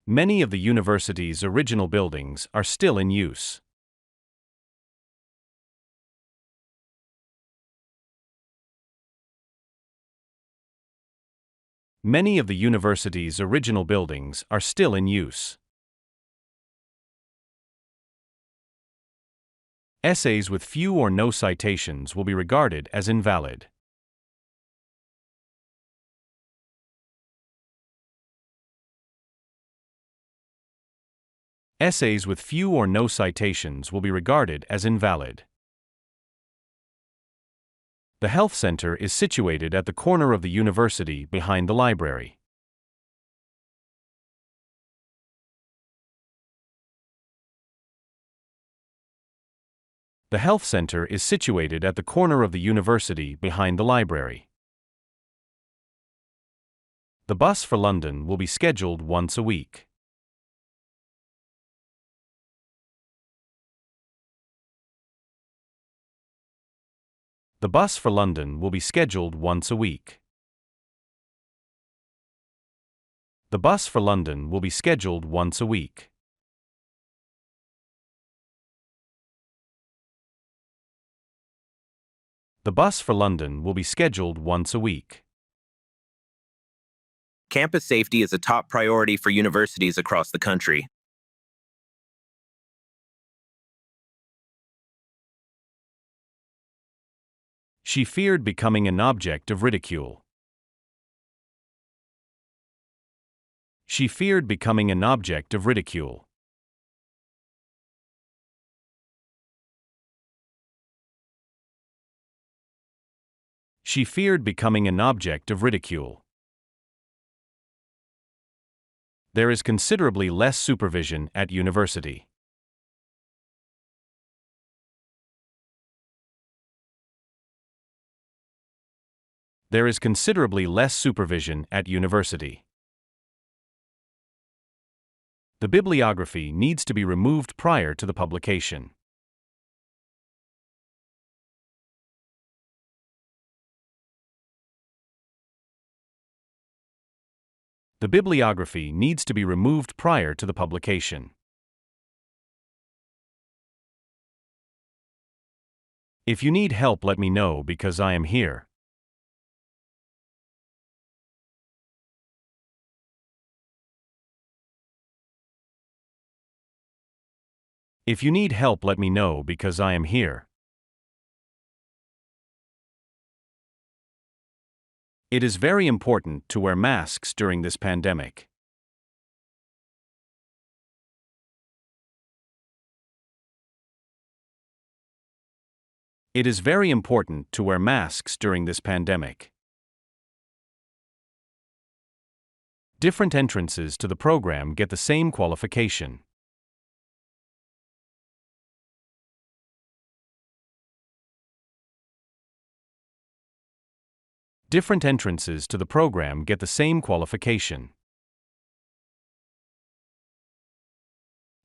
Many of the university's original buildings are still in use. Many of the university's original buildings are still in use. Essays with few or no citations will be regarded as invalid. Essays with few or no citations will be regarded as invalid. The health center is situated at the corner of the university behind the library. The health center is situated at the corner of the university behind the library. The bus for London will be scheduled once a week. The bus for London will be scheduled once a week. The bus for London will be scheduled once a week. The bus for London will be scheduled once a week. Campus safety is a top priority for universities across the country. She feared becoming an object of ridicule. She feared becoming an object of ridicule. She feared becoming an object of ridicule. There is considerably less supervision at university. There is considerably less supervision at university. The bibliography needs to be removed prior to the publication. The bibliography needs to be removed prior to the publication. If you need help, let me know because I am here. If you need help, let me know because I am here. It is very important to wear masks during this pandemic. It is very important to wear masks during this pandemic. Different entrances to the program get the same qualification. Different entrances to the program get the same qualification.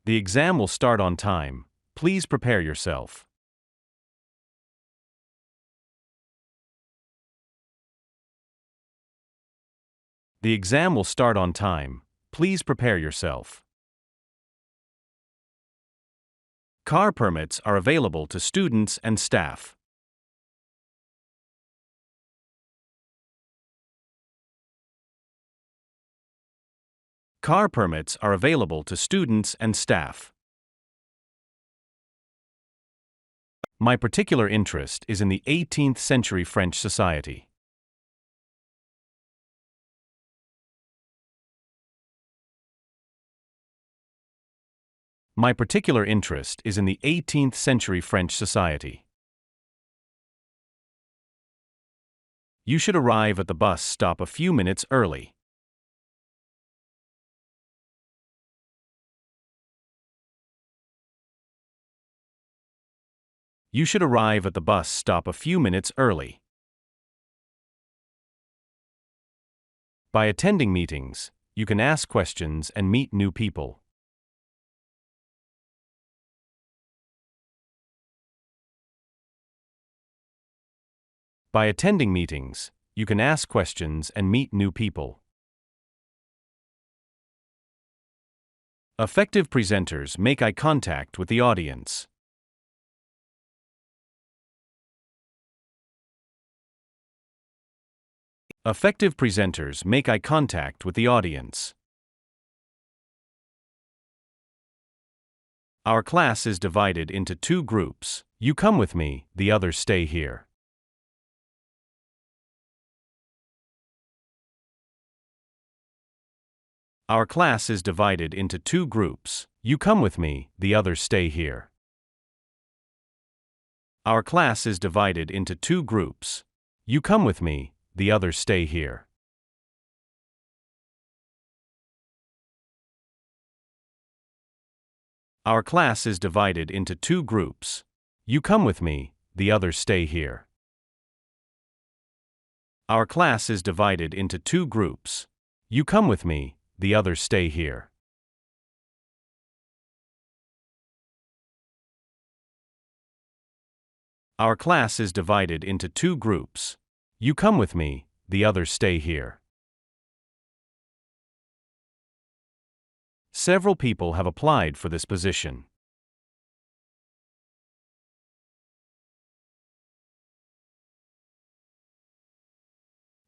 The exam will start on time. Please prepare yourself. The exam will start on time. Please prepare yourself. Car permits are available to students and staff. Car permits are available to students and staff. My particular interest is in the 18th century French society. My particular interest is in the 18th century French society. You should arrive at the bus stop a few minutes early. You should arrive at the bus stop a few minutes early. By attending meetings, you can ask questions and meet new people. By attending meetings, you can ask questions and meet new people. Effective presenters make eye contact with the audience. Effective presenters make eye contact with the audience. Our class is divided into two groups. You come with me, the others stay here. Our class is divided into two groups. You come with me, the others stay here. Our class is divided into two groups. You come with me, the others stay here. Our class is divided into two groups. You come with me, the others stay here. Our class is divided into two groups. You come with me, the others stay here. Our class is divided into two groups. You come with me, the others stay here. Several people have applied for this position.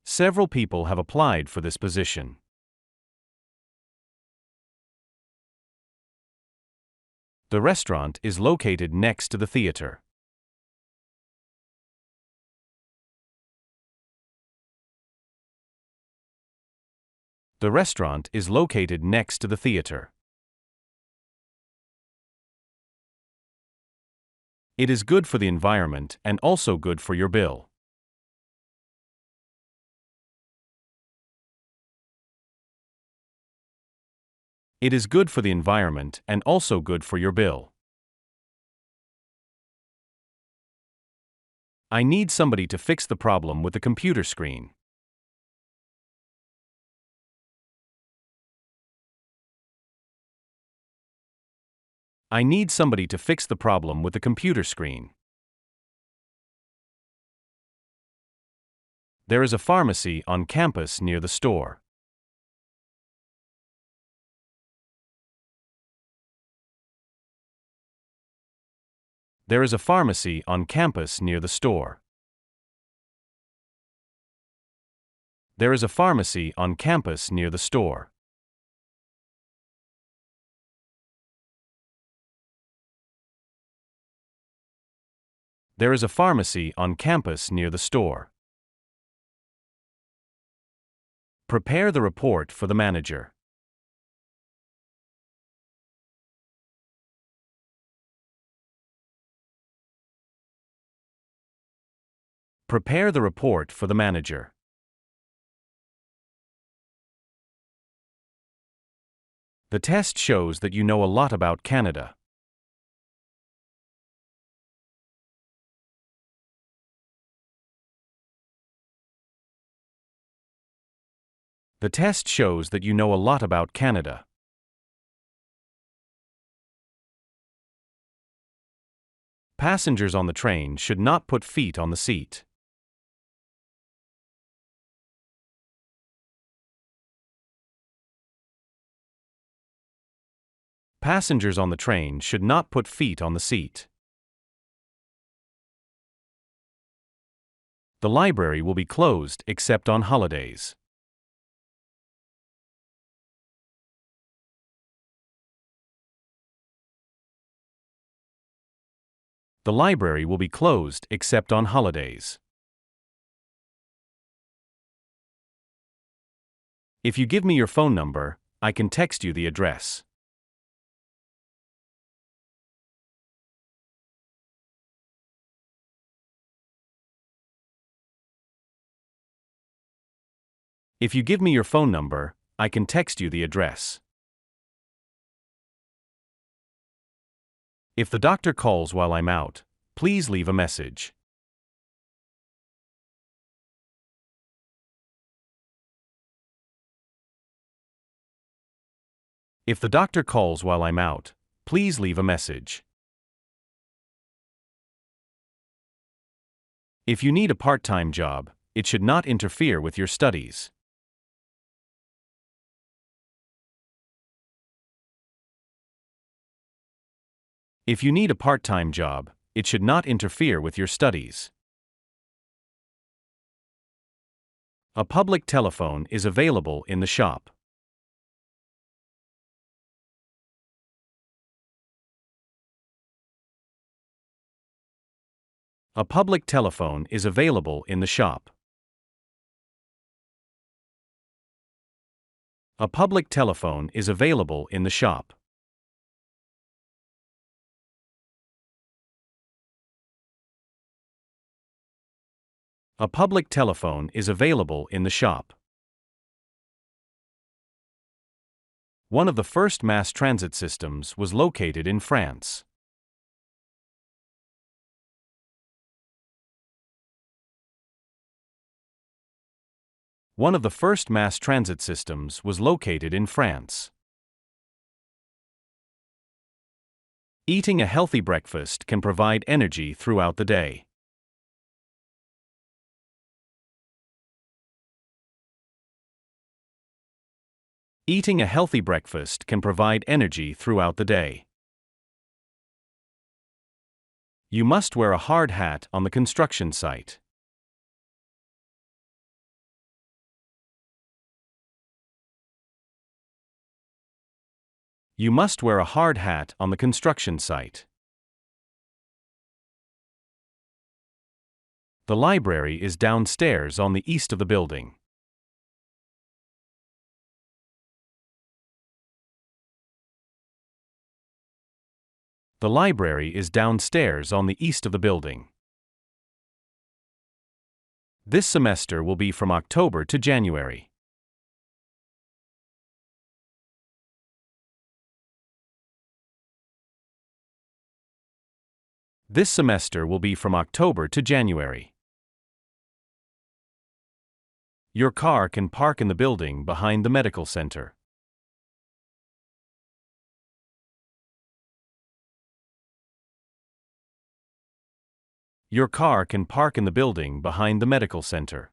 Several people have applied for this position. The restaurant is located next to the theater. The restaurant is located next to the theater. It is good for the environment and also good for your bill. It is good for the environment and also good for your bill. I need somebody to fix the problem with the computer screen. I need somebody to fix the problem with the computer screen. There is a pharmacy on campus near the store. There is a pharmacy on campus near the store. There is a pharmacy on campus near the store. There is a pharmacy on campus near the store. Prepare the report for the manager. Prepare the report for the manager. The test shows that you know a lot about Canada. The test shows that you know a lot about Canada. Passengers on the train should not put feet on the seat. Passengers on the train should not put feet on the seat. The library will be closed except on holidays. The library will be closed except on holidays. If you give me your phone number, I can text you the address. If you give me your phone number, I can text you the address. If the doctor calls while I'm out, please leave a message. If the doctor calls while I'm out, please leave a message. If you need a part-time job, it should not interfere with your studies. If you need a part-time job, it should not interfere with your studies. A public telephone is available in the shop. A public telephone is available in the shop. A public telephone is available in the shop. A public telephone is available in the shop. One of the first mass transit systems was located in France. One of the first mass transit systems was located in France. Eating a healthy breakfast can provide energy throughout the day. Eating a healthy breakfast can provide energy throughout the day. You must wear a hard hat on the construction site. You must wear a hard hat on the construction site. The library is downstairs on the east of the building. The library is downstairs on the east of the building. This semester will be from October to January. This semester will be from October to January. Your car can park in the building behind the medical center. Your car can park in the building behind the medical center.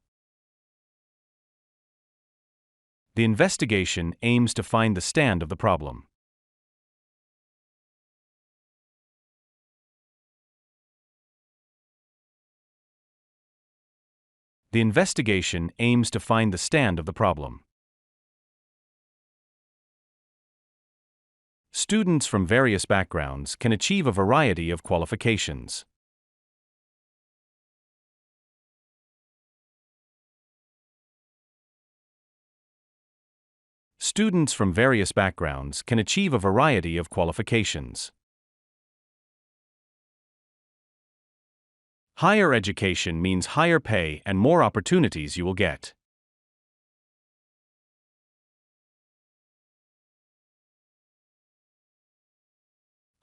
The investigation aims to find the stand of the problem. The investigation aims to find the stand of the problem. Students from various backgrounds can achieve a variety of qualifications. Students from various backgrounds can achieve a variety of qualifications. Higher education means higher pay and more opportunities you will get.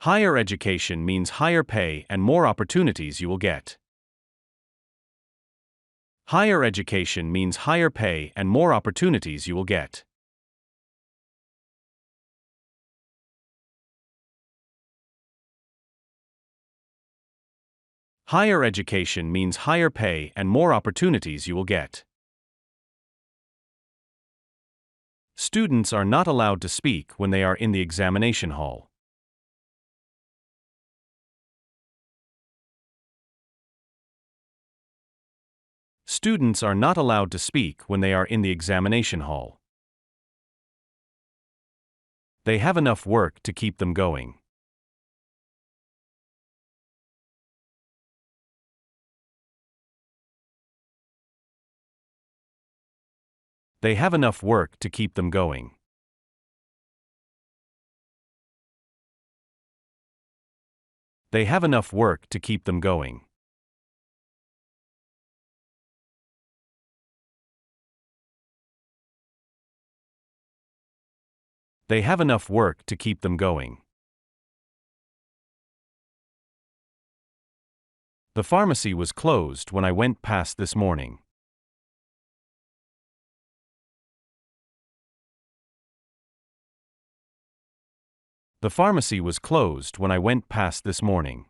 Higher education means higher pay and more opportunities you will get. Higher education means higher pay and more opportunities you will get. Higher education means higher pay and more opportunities you will get. Students are not allowed to speak when they are in the examination hall. Students are not allowed to speak when they are in the examination hall. They have enough work to keep them going. They have enough work to keep them going. They have enough work to keep them going. They have enough work to keep them going. The pharmacy was closed when I went past this morning. The pharmacy was closed when I went past this morning.